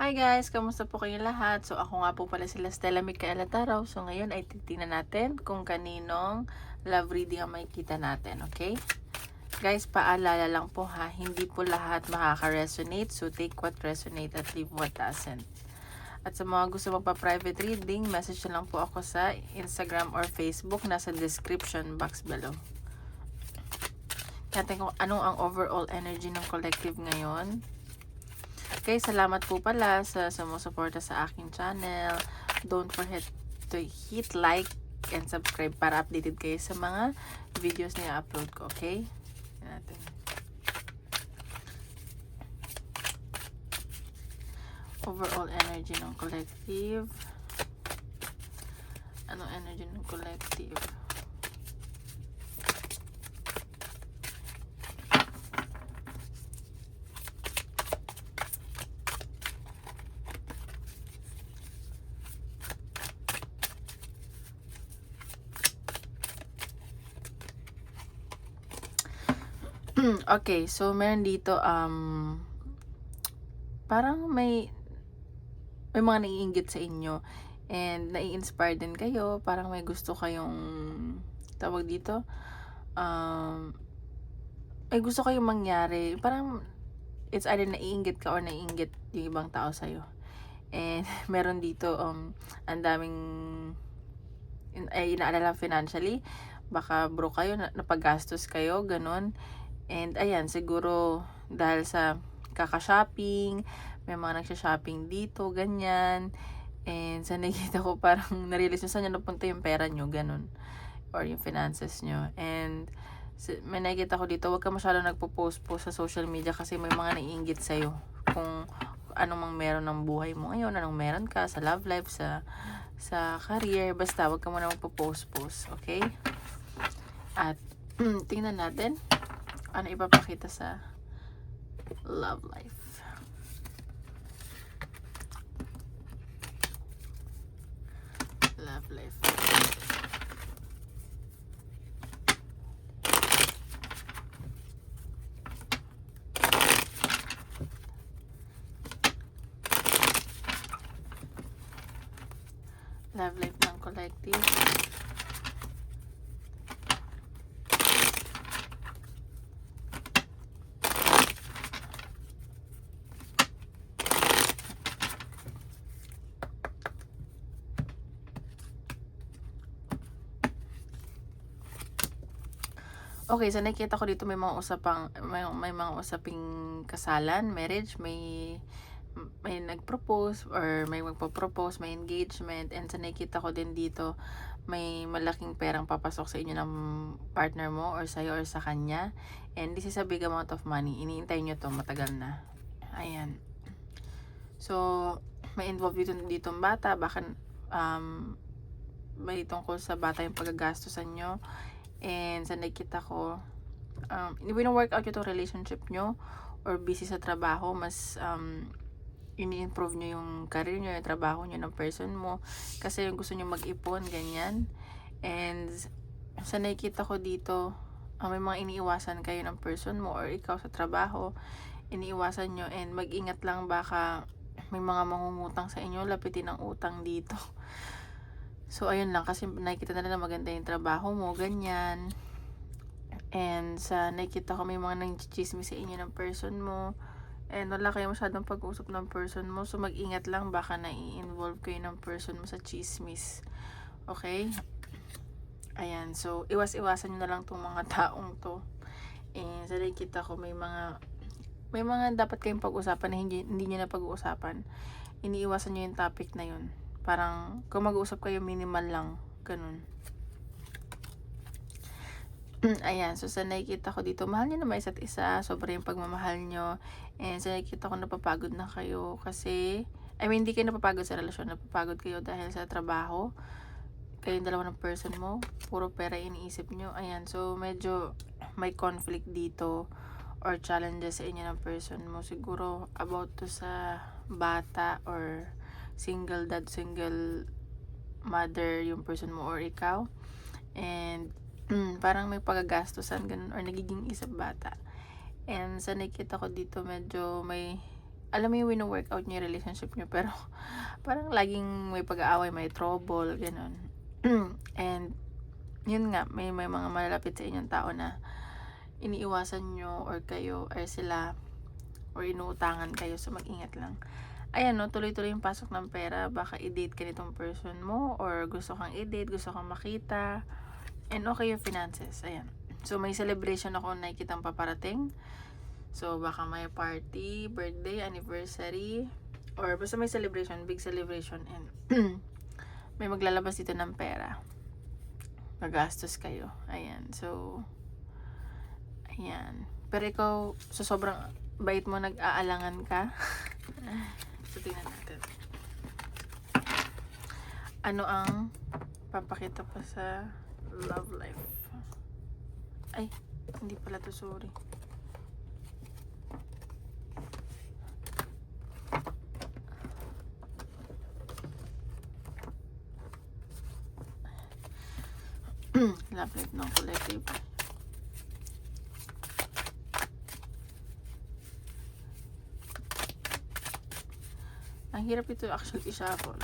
Hi guys! Kamusta po kayo lahat? So ako nga po pala sila Stella Micaela Taraw. So ngayon ay titingnan natin kung kaninong love reading ang makikita natin, okay? Guys, paalala lang po ha, hindi po lahat makaka-resonate. So take what resonate at leave what doesn't. At sa mga gusto magpa-private reading, message na lang po ako sa Instagram or Facebook. Nasa description box below. Natin kung anong ang overall energy ng collective ngayon. Okay, salamat po pala sa sumusuporta sa aking channel. Don't forget to hit like and subscribe para updated kayo sa mga videos na i-upload ko, okay? Yan natin. Overall energy ng collective. Anong energy ng collective? Okay, so meron dito parang may mga naiinggit sa inyo and nai-inspire din kayo, parang may gusto kayong tawag dito, may gusto kayong mangyari, parang it's either naiinggit ka or naiinggit yung ibang tao sa'yo. And meron dito ang daming inaalala financially, baka broke kayo, napagastos kayo, ganun. And ayan, siguro dahil sa kaka-shopping, may mga nagsha-shopping dito, ganyan. And sa nakita ko parang narealize nyo saan nyo napunta yung pera nyo, ganun. Or yung finances nyo. And may nakikita ko dito, huwag ka masyado nagpo-post-post sa social media kasi may mga naiinggit sa'yo. Kung anong mang meron ng buhay mo ngayon, anong meron ka sa love life, sa career, basta huwag ka muna magpo-post-post, okay? At tingnan natin ano ipapakita sa love life. Love life. Love life ng collective. Okay, so nakita ko dito may mga usaping kasalan, marriage, may nag-propose or may magpo-propose, may engagement, and sa nakita ko din dito may malaking perang papasok sa inyo ng partner mo or sa'yo or sa kanya, and this is a big amount of money. Iniintay nyo to matagal na. Ayan. So may involved dito ang bata, baka may tungkol sa bata yung pagagastusan nyo. And sa nakita ko, wino-work out yung relationship nyo or busy sa trabaho, mas ini-improve nyo yung career nyo, yung trabaho nyo ng person mo kasi yung gusto nyo mag-ipon, ganyan. And sa nakikita ko dito, may mga iniiwasan kayo ng person mo or ikaw sa trabaho, iniiwasan nyo, and mag-ingat lang, baka may mga mangungutang sa inyo, lapitin ang utang dito. So ayun lang, kasi nakikita na maganda yung trabaho mo, ganyan. And sa nakikita ko may mga nangchichismis sa inyo ng person mo, and wala kayo masyadong pag-uusap ng person mo, so mag-ingat lang, baka nai-involve kayo ng person mo sa chismis, okay? Ayan, so iwas-iwasan nyo na lang tong mga taong to. And sa nakikita ko may mga dapat kayong pag-usapan na hindi nyo na pag-uusapan. Iniiwasan nyo yung topic na yun. Parang kung mag-uusap kayo, minimal lang, ganun. Ayan, so sa nakikita ko dito, mahal nyo naman isa't isa, sobrang yung pagmamahal nyo. And sa nakikita ko, napapagod na kayo kasi, hindi kayo napapagod sa relasyon, napapagod kayo dahil sa trabaho. Kayong dalawa ng person mo, puro pera iniisip nyo. Ayan, so medyo may conflict dito or challenges sa inyo ng person mo. Siguro about to sa bata or single dad, single mother yung person mo or ikaw. And parang may pagagastusan, ganun, or nagiging isang bata. And sa nakita ko dito, medyo may alam mo yung wino-workout niyo yung relationship niyo, pero parang laging may pag-aaway, may trouble, gano'n. And yun nga, may mga malalapit sa inyong tao na iniiwasan nyo or kayo or sila or inuutangan kayo, so mag-ingat lang. Ayan no, tuloy-tuloy yung pasok ng pera. Baka i-date ka nitong person mo or gusto kang i-date, gusto kang makita, and okay yung finances. Ayan. So may celebration ako nakikitang paparating. So baka may party, birthday, anniversary, or basta may celebration, big celebration, and may maglalabas dito ng pera. Magastos kayo. Ayan. So ayan. Pero ikaw, so sobrang bait mo, nag-aalangan ka. So tingnan natin. Ano ang papakita pa sa love life? Ay, hindi pala to, sorry. Love life ng collective. Ang hirap ito actually i-shuffle.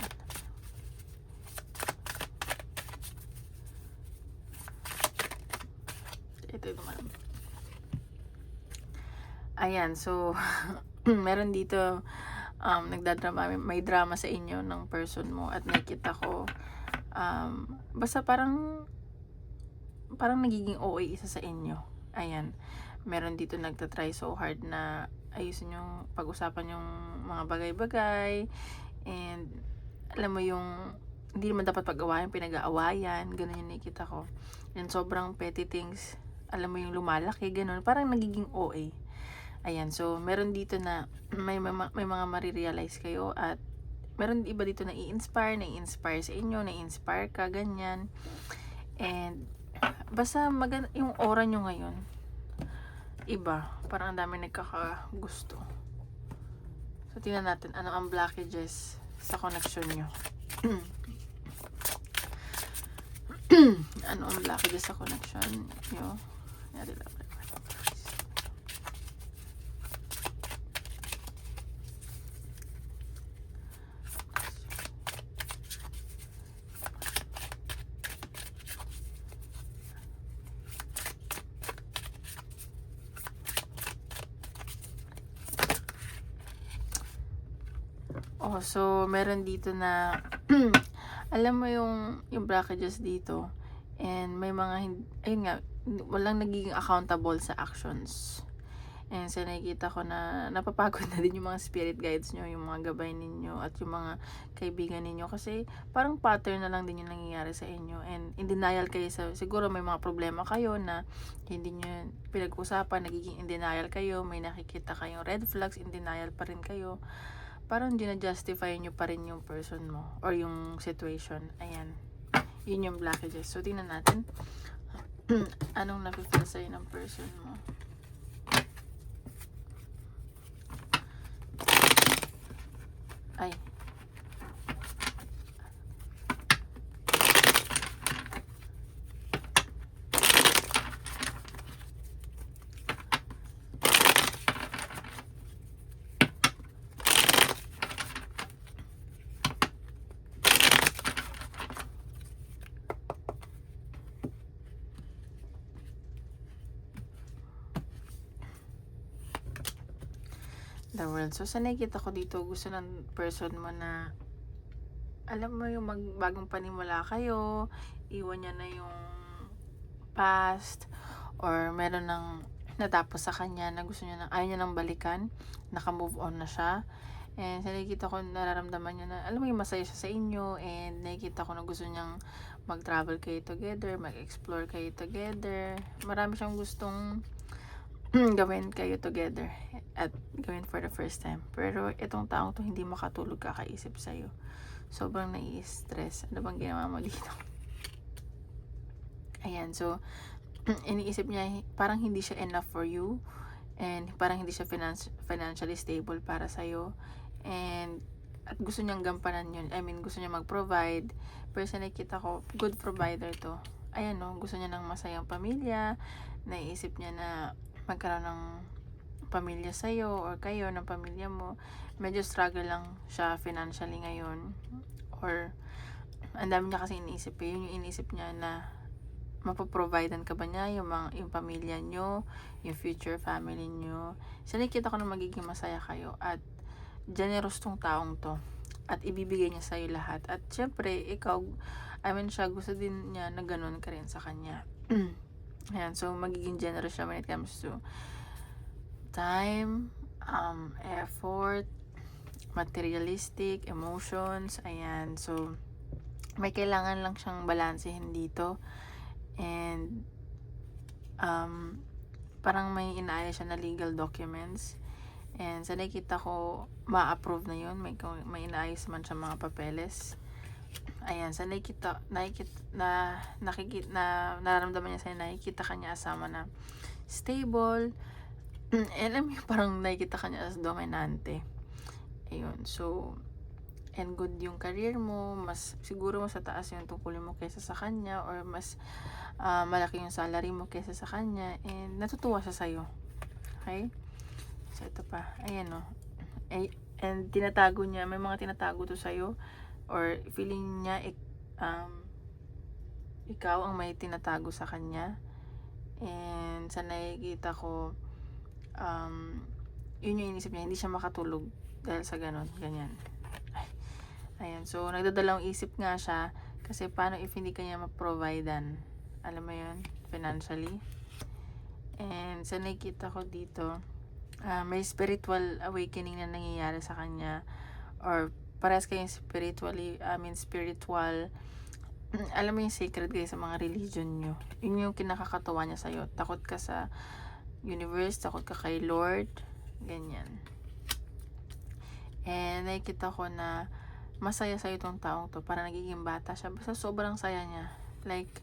Ito naman. Ayan, so meron dito nagdadrama, may drama sa inyo ng person mo at nakita ko basta parang nagiging OA isa sa inyo. Ayan. Meron dito nagtatry so hard na ayusin yung pag-usapan yung mga bagay-bagay, and alam mo yung hindi naman dapat pag-awayan, pinag-aawayan, ganun yung nakikita ko. And sobrang petty things, alam mo yung lumalaki, ganun, parang nagiging OA. Ayan, so meron dito na may mga marirealize kayo, at meron iba dito na i-inspire sa inyo, na-inspire ka, ganyan. And basta yung aura nyo ngayon iba, parang ang dami nagkakagusto. So tingnan natin ano ang blockages sa connection nyo. Ano ang blockages sa connection nyo? Oh, so meron dito na alam mo yung blockages dito, and may mga ayun nga, walang nagiging accountable sa actions. And so nakikita ko na napapagod na din yung mga spirit guides nyo, yung mga gabay ninyo at yung mga kaibigan ninyo, kasi parang pattern na lang din yung nangyayari sa inyo, and in denial kayo siguro may mga problema kayo na hindi nyo pinag-usapan, nagiging in denial kayo, may nakikita kayong red flags, in denial pa rin kayo, parang gina-justify nyo pa rin yung person mo or yung situation. Ayan, yun yung blockages. So tingnan natin anong nafe-feel sa'yo ng person mo. Ay, the world. So sa nakikita ko dito, gusto ng person mo na alam mo yung magbagong panimula kayo, iwan niya na yung past, or meron ng natapos sa kanya na gusto niya ayaw niya nang balikan, naka-move on na siya. And sa nakikita ko, nararamdaman niya na alam mo yung masaya siya sa inyo, and nakikita ko na gusto niyang mag-travel kayo together, mag-explore kayo together. Marami siyang gustong gawin kayo together at gawin for the first time. Pero itong taong to hindi makatulog kakaisip sa'yo. Sobrang nai-stress. Ano bang ginawa mo dito? Ayan, so iniisip niya parang hindi siya enough for you, and parang hindi siya financially stable para sa'yo, and at gusto niyang gampanan yun. I mean, gusto niya mag-provide. Pero sa nakikita ko, good provider to. Ayan no, gusto niya ng masayang pamilya. Naiisip niya na magkaroon ng pamilya sa'yo or kayo ng pamilya mo, medyo struggle lang siya financially ngayon. Or, ang dami niya kasi iniisip eh. Yun yung iniisip niya na mapoprovidean ka ba niya yung pamilya nyo, yung future family nyo. So, nakikita ko na magiging masaya kayo at generous tong taong to. At ibibigay niya sa'yo lahat. At syempre, ikaw, siya gusto din niya na ganun ka rin sa kanya. Ayan, so magiging generous siya when it comes to time, effort, materialistic, emotions, ayan. So, may kailangan lang siyang balansehin dito. And, parang may inaayos siya na legal documents. And sa nakikita ko, ma-approve na yun. May inaayos man siya mga papeles. Ayan, sa nararamdaman niya sa'yo, nakikita ka niya asama na stable. And alam mo, parang nakikita ka niya as dominante. Ayun, so, and good yung career mo, siguro mas taas yung tungkulin mo kaysa sa kanya, or mas malaki yung salary mo kaysa sa kanya, and natutuwa siya sa'yo. Okay? So, ito pa. Ayan, no. And tinatago niya, may mga tinatago to sa'yo, or feeling niya ikaw ang may tinatago sa kanya. And sa nakikita ko, yun yung inisip niya, hindi siya makatulog dahil sa ganyan. Ayan, so nagdadalawang isip nga siya kasi paano if hindi kanya ma-providean, alam mo yun, financially. And sa nakikita ko dito, may spiritual awakening na nangyayari sa kanya, or parehas kayong spiritual, alam mo yung sacred kayo sa mga religion nyo. Yun yung kinakakatawa niya sa'yo. Takot ka sa universe, takot ka kay Lord, ganyan. And nakikita ko na masaya sa'yo itong taong to, para nagiging bata siya. Basta sobrang saya niya. Like,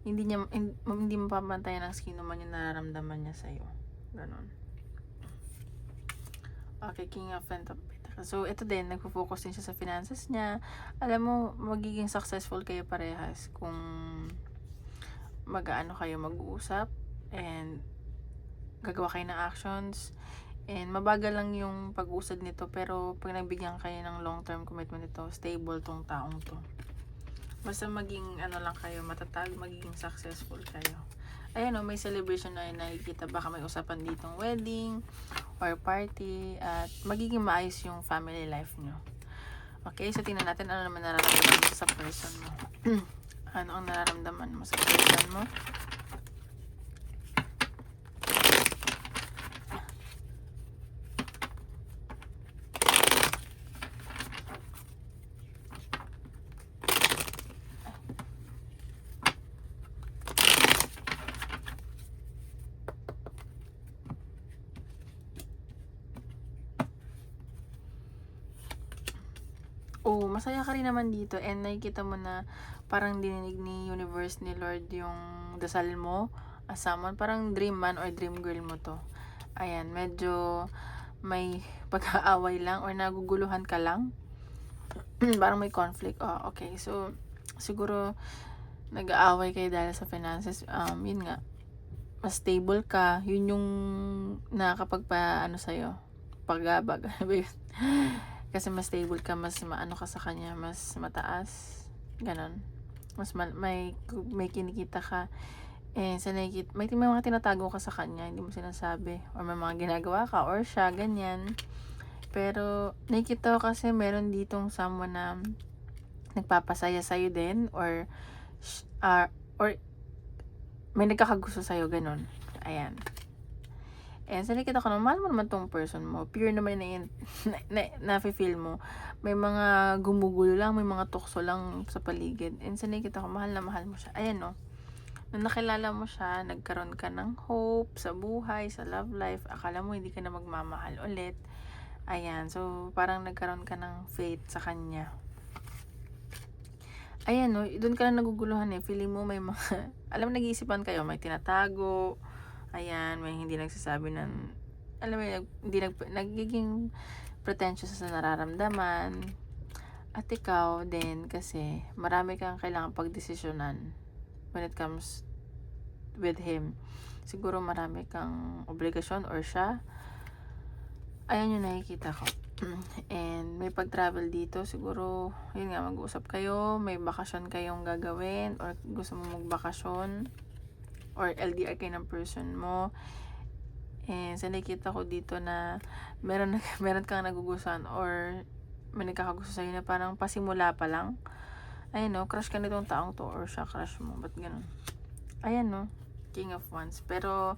hindi mapapantayan ng sino man yung nararamdaman niya sa'yo. Ganon. Okay, King of Pentacles. So, ito din, nagpo-focus din siya sa finances niya. Alam mo, magiging successful kayo parehas kung kayo mag-uusap and gagawa kayo ng actions. And mabagal lang yung pag-usad nito, pero pag nagbigyan kayo ng long-term commitment nito, stable tong taong to. Basta maging lang kayo, matatag, magiging successful kayo. Ayan o, may celebration na nakikita. Baka may usapan ditong wedding or party, at magiging maayos yung family life nyo. Okay, so tingnan natin ano naman nararamdaman mo sa person mo. Ano ang nararamdaman mo sa person mo? Masaya ka rin naman dito, and nakikita mo na parang dininig ni universe, ni Lord yung dasal mo as someone, parang dream man or dream girl mo to. Ayan, medyo may pag-aaway lang or naguguluhan ka lang. Parang may conflict. Okay. So, siguro nag-aaway kayo dahil sa finances. Yun nga, mas stable ka. Yun yung nakakapagpa sa'yo, pagabag. Kasi mas stable ka, mas maano ka sa kanya, mas mataas, ganon. Mas may kinikita ka. And sa nakikita, may mga tinatago ka sa kanya, hindi mo sinasabi, or may mga ginagawa ka, or siya, ganyan. Pero nakikita ko kasi meron ditong someone na nagpapasaya sa'yo din, or may nagkakagusto sa'yo, ganon. Ayan. And so nakita ko na mahal mo naman tong person mo. Pure naman na-feel mo. May mga gumugulo lang, may mga tukso lang sa paligid. And so nakita ko, mahal na mahal mo siya. Ayan no. Nung nakilala mo siya, nagkaroon ka ng hope sa buhay, sa love life. Akala mo hindi ka na magmamahal ulit. Ayan. So parang nagkaroon ka ng faith sa kanya. Ayan no. Doon ka na naguguluhan eh. Feeling mo may mga, alam, nag-iisipan kayo, may tinatago. Ayan, may hindi nagsasabi ng, alam mo, hindi nagiging pretentious sa nararamdaman. At ikaw din, kasi marami kang kailangan pagdesisyonan when it comes with him. Siguro marami kang obligasyon, or siya, Ayan yung nakikita ko. And may pag-travel dito, siguro, yun nga, mag-uusap kayo, may bakasyon kayong gagawin, or gusto mo magbakasyon, or LDR kayo ng person mo. And sa nakikita ko dito na meron kang nagugustuhan, or may nagkakagusto sa'yo na parang pasimula pa lang. Ayan no, crush ka nitong taong to, or siya crush mo, ba't ganun? Ayan no, King of Wands. Pero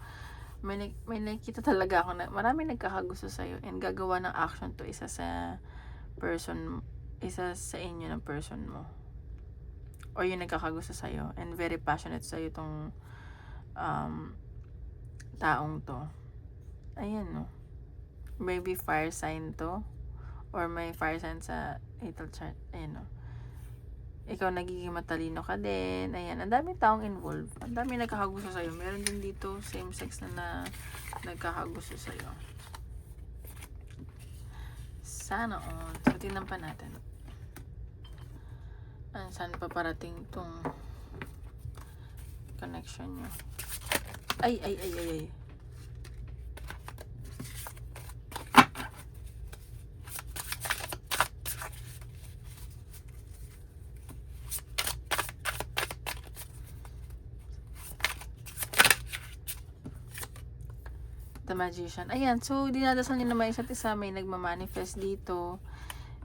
may nakikita talaga ako na marami nagkakagusto sa'yo, and gagawa ng action to isa sa inyo ng person mo, or yung nagkakagusto sa'yo, and very passionate sa'yo tong taong to. Ayan no, maybe fire sign to, or may fire sign sa natal chart. Ayan no, ikaw nagiging matalino ka din. Ayan, ang daming taong involved. Ang daming nagkakagusto sa'yo. Meron din dito same sex na nagkakagusto sa'yo. Sana all. So, tingnan pa natin. Saan pa parating tong connection nyo? Ay. The Magician. Ayan, so dinadasal nyo naman isa't isa, may nagmamanifest dito,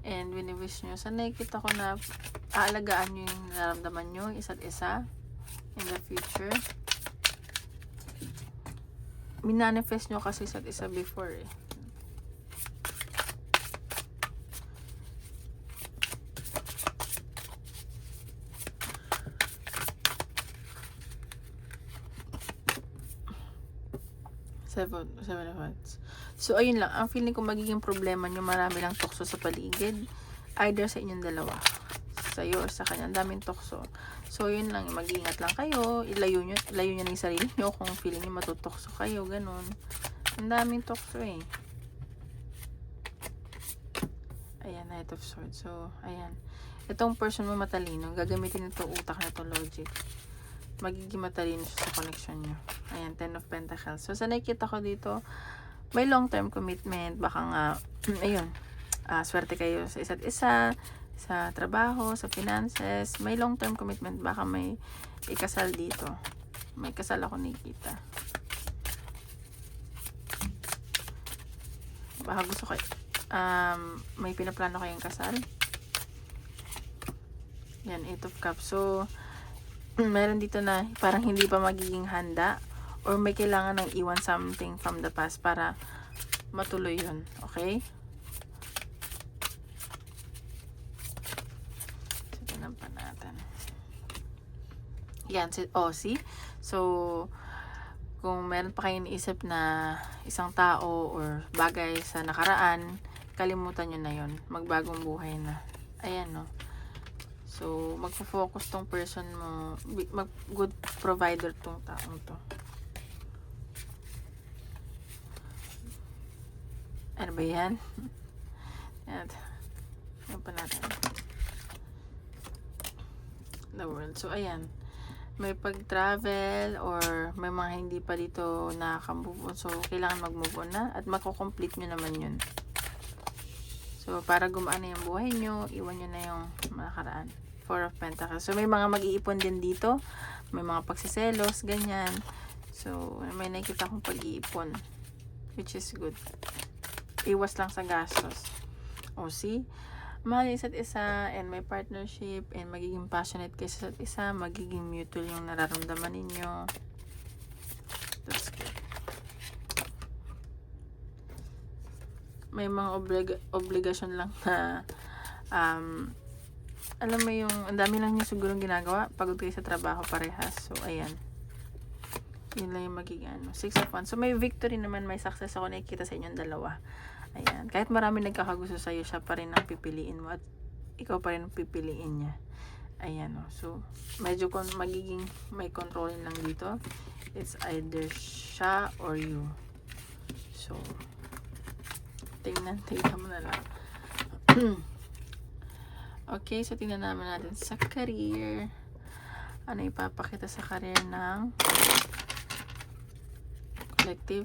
and wini-wish nyo. Sa nakikita ko na aalagaan nyo yung nararamdaman nyo isa't isa in the future. Minanifest nyo kasi isa't isa before eh. Seven of Wands. So, ayun lang. Ang feeling ko magiging problema nyo, marami lang tukso sa paligid. Either sa inyong dalawa. Sa'yo or sa kanya. Ang daming tukso. So, yun lang. Mag-iingat lang kayo. Ilayo nyo na yung sarili nyo kung feeling nyo matutokso kayo. Ganun. Ang daming tukso eh. Ayan, Knight of Swords. So, ayan. Itong person mo matalino. Gagamitin ito utak na ito logic. Magiging matalino siya sa connection nyo. Ayan, 10 of Pentacles. So, sa nakikita ko dito, may long-term commitment. Baka nga, ayun, swerte kayo sa isa't isa, sa trabaho, sa finances. May long-term commitment. Baka may ikasal dito. May kasal ako nakikita. Baka gusto kayo, may pinaplano kayong kasal. Yan, 8 of Cups. So, meron dito na parang hindi pa magiging handa, or may kailangan ng iwan something from the past para matuloy yun. Okay? So, tinan pa natin. Yan. See? So, kung meron pa kayong iniisip na isang tao or bagay sa nakaraan, kalimutan nyo na yun. Magbagong buhay na. Ayan, no? So, magpo-focus tong person mo, good provider tong taong to. Ano ba yan? Yan pa natin. The World. So, ayan. May pag-travel or may mga hindi pa dito nakaka-move on. So, kailangan mag-move on na at mako-complete nyo naman yun. So, para gumaan na yung buhay nyo, iwan nyo na yung nakaraan. 4 of Pentacles. So, may mga mag-iipon din dito. May mga pagsiselos, ganyan. So, may nakikita akong pag-iipon. Which is good. Iwas lang sa gastos. O, see? Mahal yung isa't isa, and may partnership, and magiging passionate kayo sa isa't isa. Magiging mutual yung nararamdaman ninyo. That's good. May mga obligasyon lang na alam mo yung, ang dami lang yung siguro ginagawa. Pagod kayo sa trabaho parehas. So, ayan. Yun lang yung magiging ano. 6 of Wands. So, may victory naman, may success ako nakikita sa inyong dalawa. Ayan. Kahit marami nagkakagusto sa'yo, siya pa rin ang pipiliin mo. At ikaw pa rin ang pipiliin niya. Ayan o. So, medyo magiging may controlling lang dito. It's either siya or you. So, tingnan mo na lang. Okay, so tingnan naman natin sa career. Ano ipapakita sa career ng collective?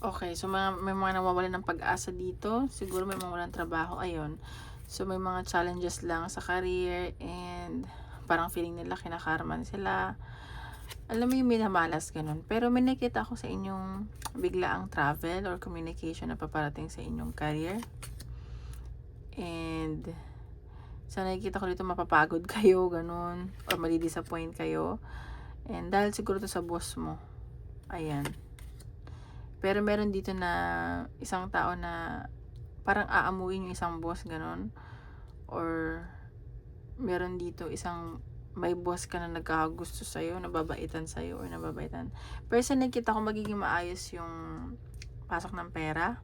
Okay, so may mga nawawalan ng pag-asa dito. Siguro may mga walang trabaho. Ayun. So, may mga challenges lang sa career and parang feeling nila kinakarman sila. Alam mo yung minamalas, ganun. Pero may nakita ako sa inyong biglaang travel or communication na paparating sa inyong career. And sa nakikita ko dito, mapapagod kayo, ganun. Or madi-disappoint kayo. And dahil siguro to sa boss mo. Ayan. Pero meron dito na isang tao na parang aamuin yung isang boss, ganun. Or meron dito may boss ka na nagkakagusto sa'yo, nababaitan sa'yo, or nababaitan. Pero sa nakita ko, magiging maayos yung pasok ng pera.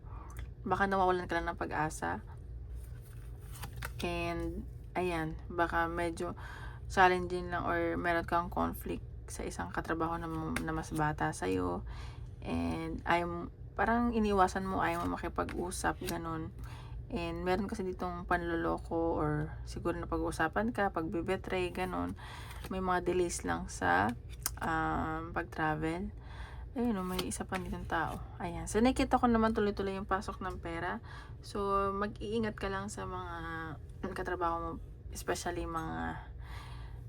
Baka nawawalan ka lang ng pag-asa. And, ayan, baka medyo challenging lang or meron kang conflict sa isang katrabaho na mas bata sa'yo. And parang iniwasan mo, ayaw mo makipag-usap, ganun. And meron kasi ditong panloloko or siguro na pag-uusapan ka, pagbibetray, ganun. May mga delays lang sa pag-travel. Ayun, may isa pa ditong tao. Ayan. So, nakita ko naman tuloy-tuloy yung pasok ng pera. So, mag-iingat ka lang sa mga katrabaho mo, especially mga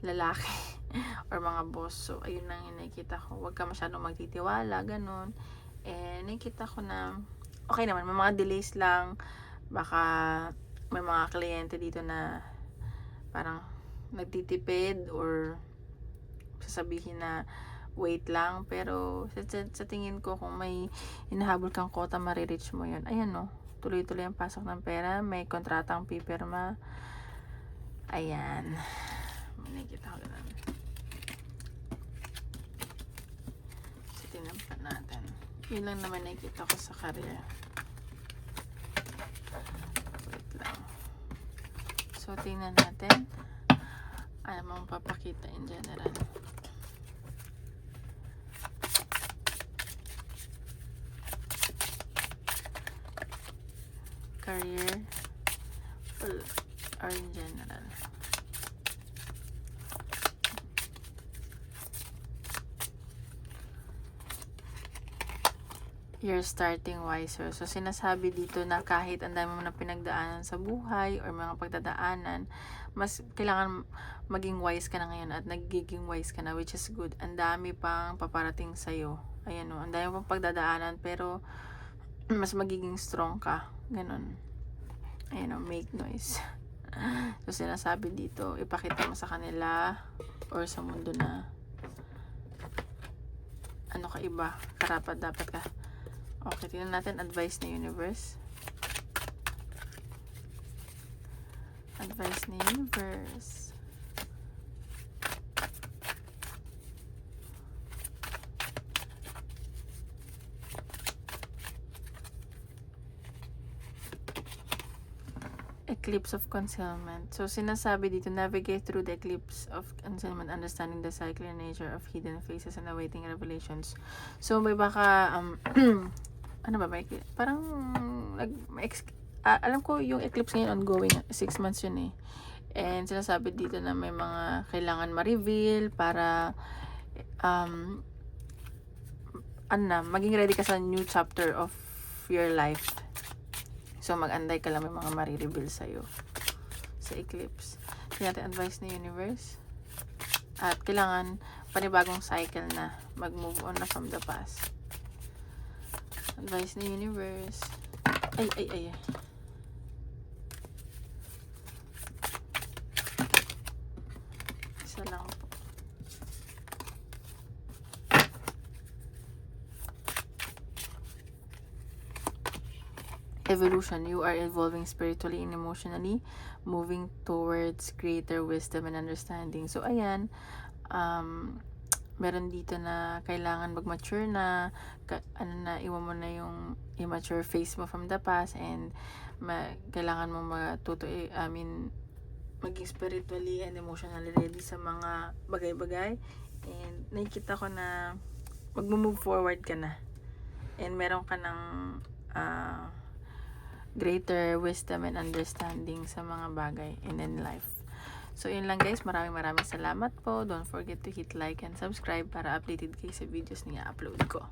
lalaki or mga boss. So, ayun lang yung nakikita ko. Huwag ka masyadong magtitiwala, ganun. And nakikita ko na okay naman, may mga delays lang. Baka may mga kliyente dito na parang nagtitipid or sasabihin na wait lang. Pero sa tingin ko, kung may hinahabol kang quota, marireach mo yun. Ayan, no. Tuloy-tuloy ang pasok ng pera. May kontratang pipirma. Ayan. Nakikita ko lang. So, tingnan pa natin. Yun lang naman nakikita ko sa career. Wait lang. So, tingnan natin. Ano mong papakita in general. Career or in general. You're starting wiser. So, sinasabi dito na kahit ang dami mo na pinagdaanan sa buhay or mga pagdadaanan, mas kailangan maging wise ka na ngayon at nagiging wise ka na, which is good. Ang dami pang paparating sa'yo. Ayan o, ang dami pang pagdadaanan, pero mas magiging strong ka. Ganon. Ayan o, make noise. So, sinasabi dito, ipakita mo sa kanila or sa mundo na ano ka iba, karapat dapat ka. Okay, tingnan natin advice ni universe. Advice ni universe. Eclipse of concealment. So, sinasabi dito, navigate through the eclipse of concealment, understanding the cyclic nature of hidden faces and awaiting revelations. So, may baka, ano ba, parang, alam ko yung eclipse ngayon ongoing, 6 months yun eh. And sinasabi dito na may mga kailangan ma-reveal para, maging ready ka sa new chapter of your life. So, mag-anday ka lang, may mga marireveal sa'yo sa eclipse. Tingnan natin advice ni universe. At kailangan panibagong cycle na. Mag-move on na from the past. Advice ni universe. Ay. Isa lang po. Evolution. You are evolving spiritually and emotionally, moving towards greater wisdom and understanding. So, ayan, meron dito na kailangan mag-mature na, iwan mo na yung immature face mo from the past, and kailangan mo maging spiritually and emotionally ready sa mga bagay-bagay. And nakikita ko na mag-move forward ka na. And meron ka ng greater wisdom and understanding sa mga bagay and in life. So, yun lang guys. Maraming salamat po. Don't forget to hit like and subscribe para updated kayo sa videos na i-upload ko.